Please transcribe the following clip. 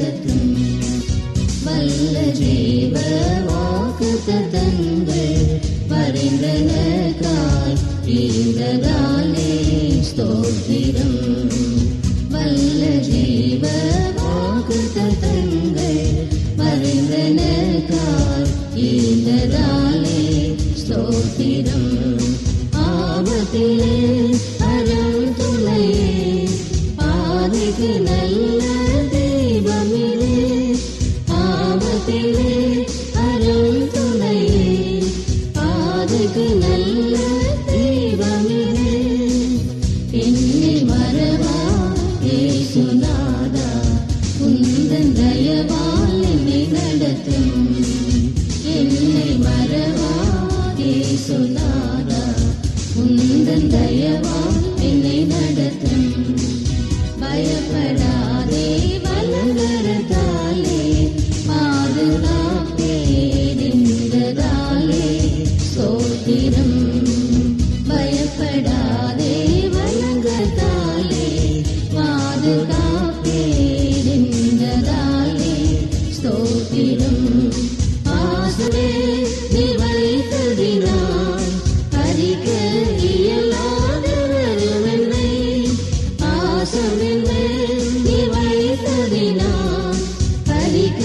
நடத்தும் வல்ல ஜீவ வாக்குத்தத்தங்கள் வரைந்தனக்காய் ஈந்ததாலே ஸ்தோத்திரம். வல்ல ஜீவ வாக்குத்தத்தங்கள் வரைந்தனக்காய் ஈந்ததாலே ஸ்தோத்திரம். ஆபத்திலே அருள் துணையே பாதைக்கு நல்ல தீபமிலே. ஆபத்திலே அருள் துணையே பாதைக்கு நல்ல தீபமிலே. என்னை மறவா இயேசுநாதா உந்தன் தயவால் என்னை நடத்தும். என்னை மறவா இயேசுநாதா உந்தன் தயவால் என்னை நடத்தும். பயப்படாதே வலங்கரத்தாலே பாதுகாப்பேரிந்ததாலே ஸ்தோத்திரம். பயப்படாதே வலங்கரத்தாலே பாதுகாப்பேரிந்ததாலே ஸ்தோத்திரம். ஆசனே நீ வைத்ததினால் பறிக்க இயலாதவருவென்னை. ஆசனே நீ வைத்ததினால் பறிக்க